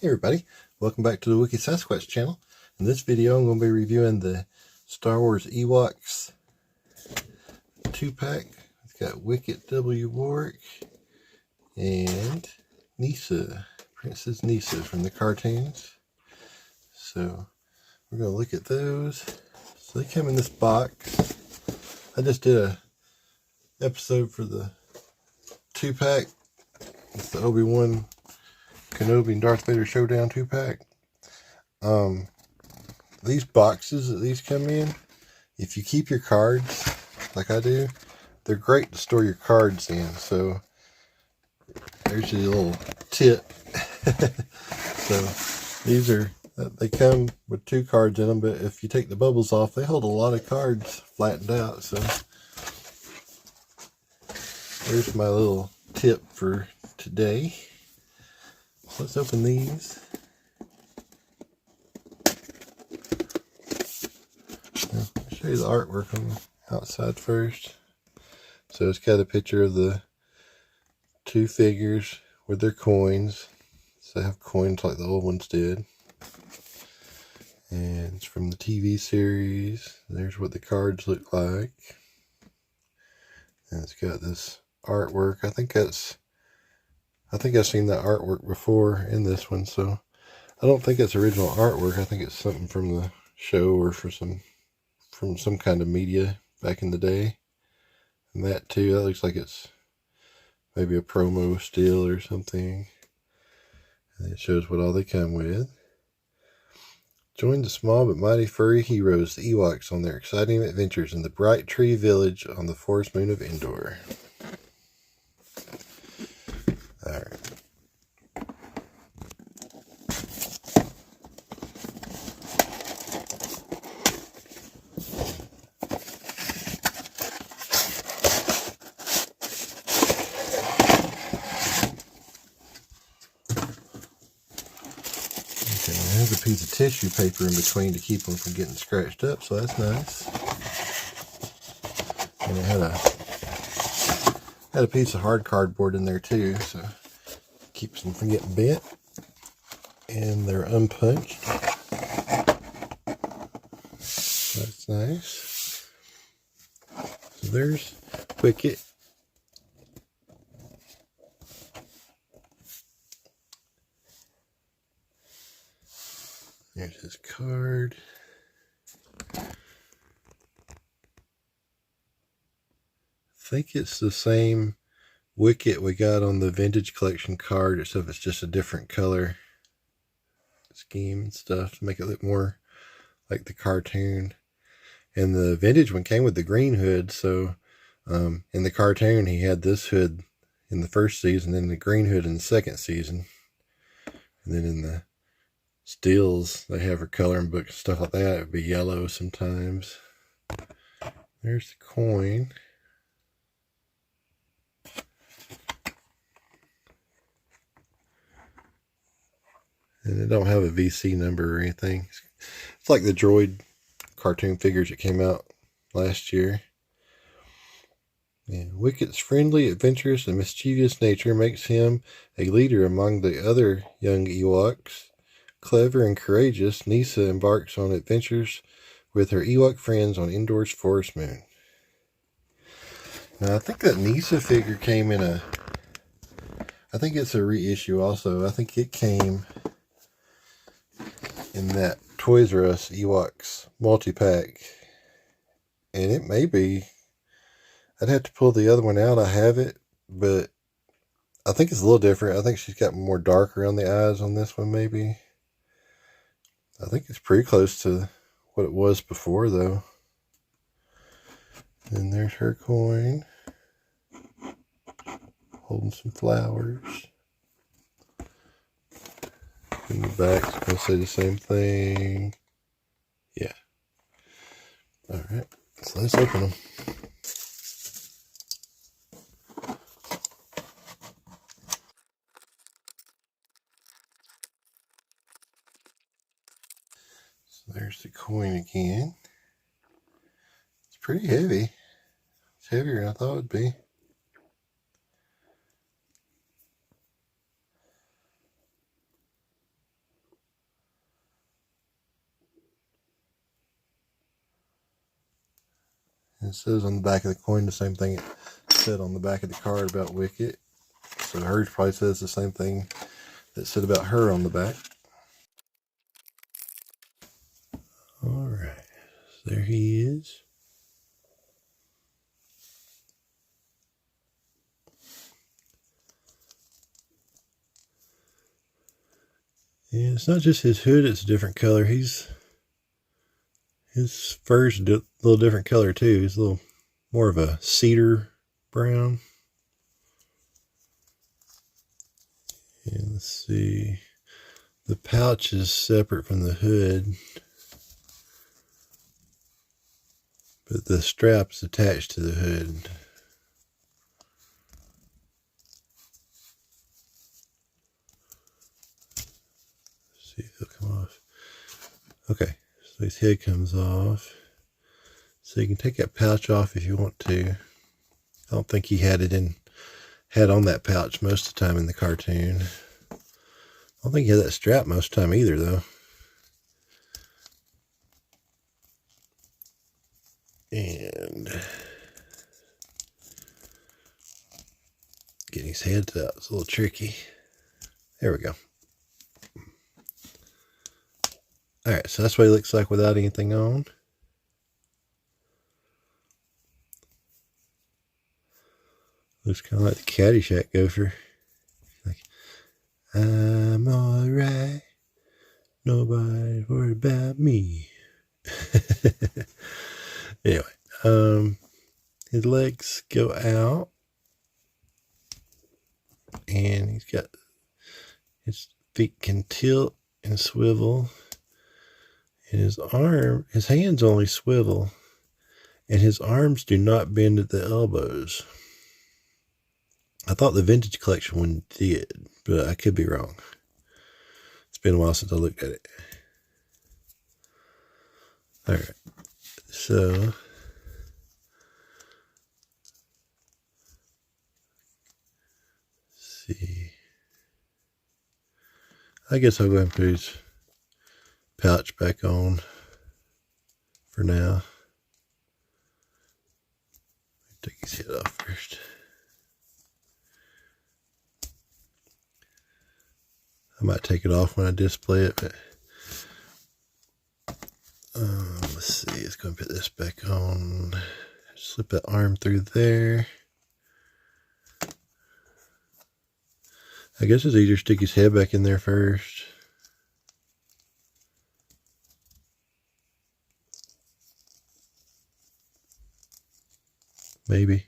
Hey everybody, welcome back to the Wicked Sasquatch channel. In this video I'm going to be reviewing the Star Wars Ewoks 2-pack. It's got Wicket W, Warrick and Kneesaa, Princess Kneesaa from the cartoons. So we're going to look at those. So they come in this box. I just did a episode for the 2-pack. It's the Obi-Wan Kenobi and Darth Vader Showdown 2-pack. These boxes that these come in, if you keep your cards like I do, they're great to store your cards in. So there's your little tip. So these are, they come with 2 cards in them, but if you take the bubbles off, they hold a lot of cards flattened out. So there's my little tip for today. Let's open these. I'll show you the artwork on the outside first. So it's got a picture of the 2 figures with their coins. So they have coins like the old ones did. And it's from the TV series. There's what the cards look like. And it's got this artwork. I think I've seen that artwork before in this one, so I don't think it's original artwork. I think it's something from the show or from some kind of media back in the day. And that too, that looks like it's maybe a promo still or something. And it shows what all they come with. Join the small but mighty furry heroes, the Ewoks, on their exciting adventures in the Bright Tree Village on the forest moon of Endor. Alright. Okay, there's a piece of tissue paper in between to keep them from getting scratched up, so that's nice. And it had a piece of hard cardboard in there too, so keeps them from getting bent. And they're unpunched. That's nice. So there's Wicket. There's his card. I think it's the same Wicket we got on the Vintage Collection card, except it's just a different color scheme and stuff to make it look more like the cartoon. And the Vintage one came with the green hood, so in the cartoon he had this hood in the first season and the green hood in the second season. And then in the stills they have her coloring book and stuff like that. It would be yellow sometimes. There's the coin. And it don't have a VC number or anything. It's like the droid cartoon figures that came out last year. And Wicket's friendly, adventurous, and mischievous nature makes him a leader among the other young Ewoks. Clever and courageous, Kneesaa embarks on adventures with her Ewok friends on Endor's forest moon. Now, I think that Kneesaa figure came in I think it's a reissue also. I think it came in that Toys R Us Ewoks multi-pack. And it may be, I'd have to pull the other one out. I have it, but I think it's a little different. I think she's got more dark around the eyes on this one maybe. I think it's pretty close to what it was before though. And there's her coin. Holding some flowers. In the back, it's going to say the same thing. Yeah. Alright, so let's open them. So there's the coin again. It's pretty heavy. It's heavier than I thought it would be. It says on the back of the coin the same thing it said on the back of the card about Wicket. So hers probably says the same thing that said about her on the back. Alright, so there he is. And it's not just his hood, it's a different color. His fur's a little different color too. He's a little more of a cedar brown. And let's see. The pouch is separate from the hood, but the strap's attached to the hood. Let's see if it'll come off. Okay, so his head comes off. So you can take that pouch off if you want to. I don't think he had on that pouch most of the time in the cartoon. I don't think he had that strap most of the time either, though. And getting his head out is a little tricky. There we go. Alright, so that's what he looks like without anything on. Looks kind of like the Caddyshack gopher. Like, I'm alright. Nobody's worried about me. Anyway, his legs go out. And he's got his feet can tilt and swivel. And his hands only swivel. And his arms do not bend at the elbows. I thought the vintage collection one did, but I could be wrong. It's been a while since I looked at it. Alright, so let's see. I guess I'll go ahead and put his pouch back on for now. Take his head off first. I might take it off when I display it, but let's see. Let's go and put this back on. Slip that arm through there. I guess it's easier to stick his head back in there first. Maybe.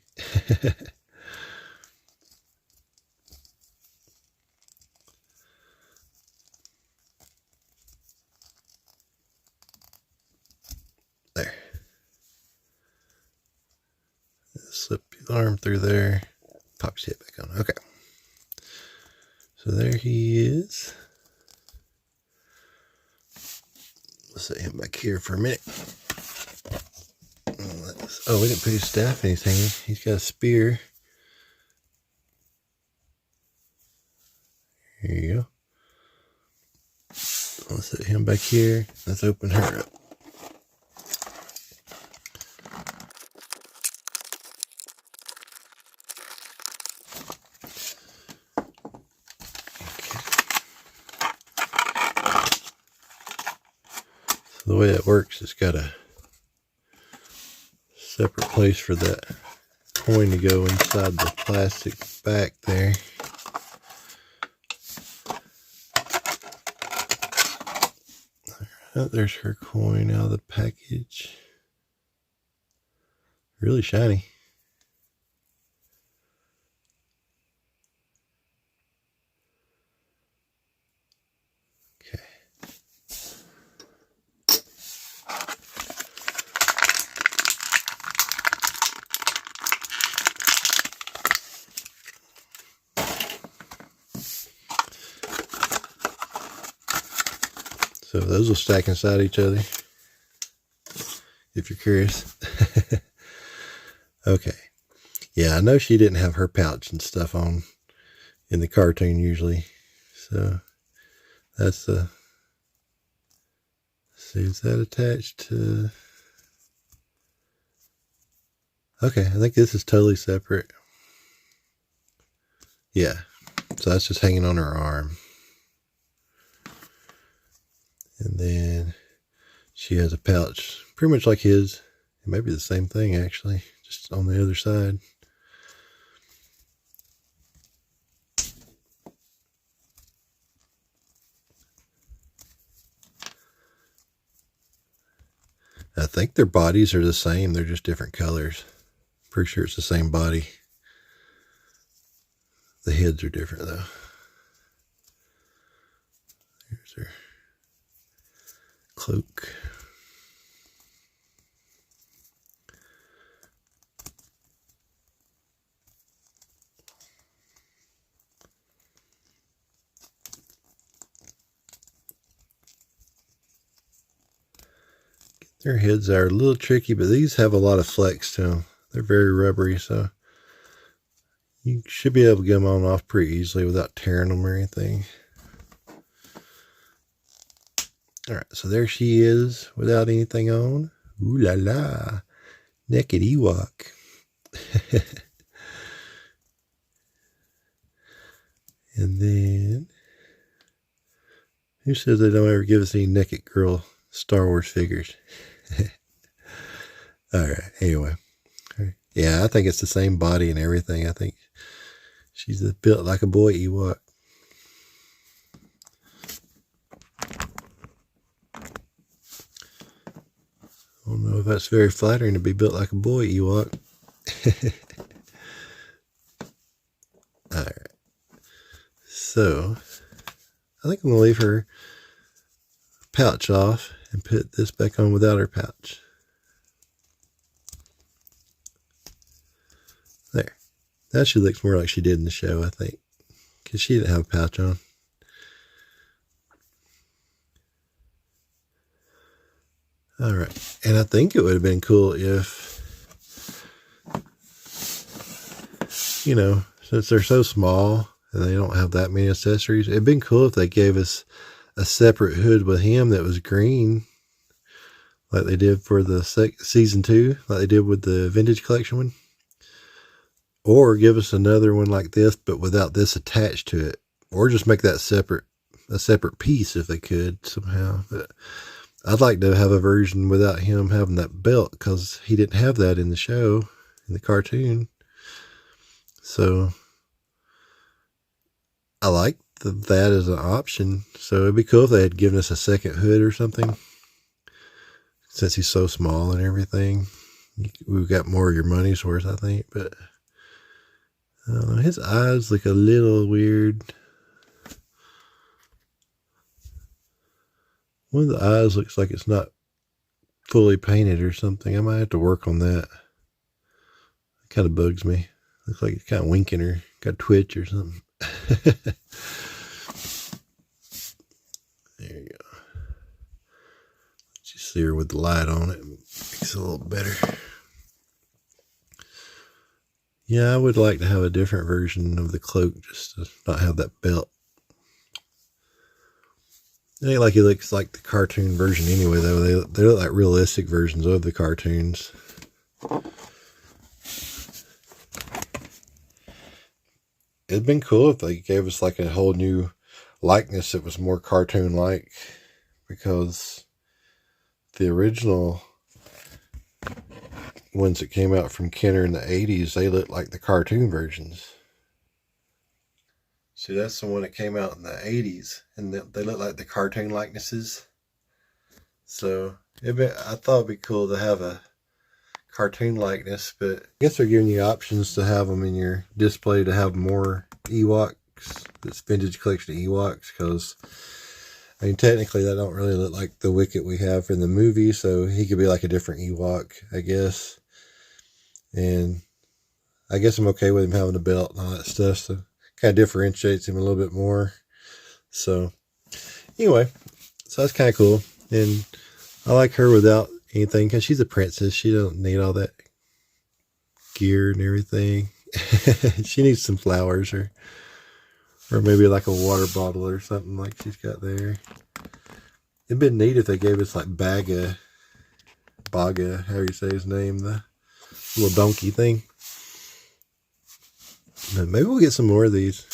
There. Slip his arm through there. Pop his head back on. Okay. So there he is. Let's set him back here for a minute. Oh, we didn't put his staff in his hand. He's got a spear. Here you go. Let's set him back here. Let's open her up. So the way that works, it's got a separate place for that coin to go inside the plastic back there. Alright, there's her coin out of the package. Really shiny. Okay. So those will stack inside each other, if you're curious. Okay. Yeah, I know she didn't have her pouch and stuff on in the cartoon usually. So that's the... See, is that attached to... Okay, I think this is totally separate. Yeah, so that's just hanging on her arm. And then she has a pouch, pretty much like his. It might be the same thing, actually, just on the other side. I think their bodies are the same. They're just different colors. Pretty sure it's the same body. The heads are different, though. Here's their cloak. Their heads are a little tricky, but these have a lot of flex to them. They're very rubbery, so you should be able to get them on and off pretty easily without tearing them or anything. Alright, so there she is without anything on. Ooh la la. Naked Ewok. And then, who says they don't ever give us any naked girl Star Wars figures? Alright, anyway. Yeah, I think it's the same body and everything. I think she's built like a boy Ewok. I don't know if that's very flattering to be built like a boy Ewok. Alright. So, I think I'm going to leave her pouch off and put this back on without her pouch. There. Now she looks more like she did in the show, I think. Because she didn't have a pouch on. Alright. And I think it would have been cool if, you know, since they're so small and they don't have that many accessories, it'd been cool if they gave us a separate hood with him that was green. Like they did for the season 2. Like they did with the vintage collection one. Or give us another one like this, but without this attached to it. Or just make that a separate piece if they could somehow. But I'd like to have a version without him having that belt, because he didn't have that in the show, in the cartoon. So I like that as an option. So it'd be cool if they had given us a second hood or something. Since he's so small and everything, we've got more of your money's worth, I think. But I don't know, his eyes look a little weird. One of the eyes looks like it's not fully painted or something. I might have to work on that. It kind of bugs me. Looks like it's kind of winking or got a twitch or something. There you go. Let you see her with the light on it. Makes it a little better. Yeah, I would like to have a different version of the cloak, just to not have that belt. It ain't like it looks like the cartoon version anyway, though. They look like realistic versions of the cartoons. It'd been cool if they gave us like a whole new likeness that was more cartoon-like, because the original ones that came out from Kenner in the 80s, they looked like the cartoon versions. See, that's the one that came out in the 80s, and they look like the cartoon likenesses. So I thought it'd be cool to have a cartoon likeness, but I guess they're giving you options to have them in your display to have more Ewoks. This vintage collection of Ewoks, because I mean, technically that don't really look like the Wicket we have in the movie, so he could be like a different Ewok, I guess. And I guess I'm okay with him having a belt and all that stuff, so kind of differentiates him a little bit more. So anyway, so that's kind of cool. And I like her without anything, because she's a princess. She don't need all that gear and everything. She needs some flowers, or maybe like a water bottle or something like she's got there. It'd been neat if they gave us like Baga, however you say his name, the little donkey thing. But maybe we'll get some more of these.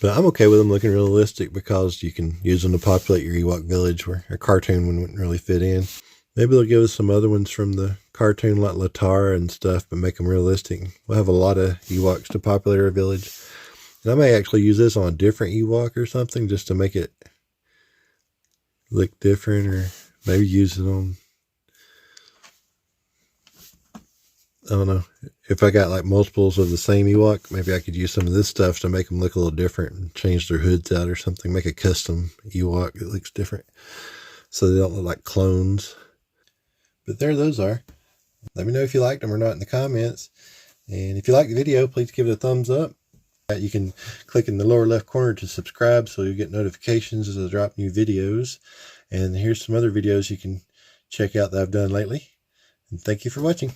But I'm okay with them looking realistic because you can use them to populate your Ewok village where a cartoon one wouldn't really fit in. Maybe they'll give us some other ones from the cartoon like Latara and stuff, but make them realistic. We'll have a lot of Ewoks to populate our village. And I may actually use this on a different Ewok or something just to make it look different, or maybe use it on, I don't know, if I got like multiples of the same Ewok, maybe I could use some of this stuff to make them look a little different and change their hoods out or something, make a custom Ewok that looks different so they don't look like clones. But there those are. Let me know if you liked them or not in the comments. And if you like the video, please give it a thumbs up. You can click in the lower left corner to subscribe so you get notifications as I drop new videos. And here's some other videos you can check out that I've done lately. And thank you for watching.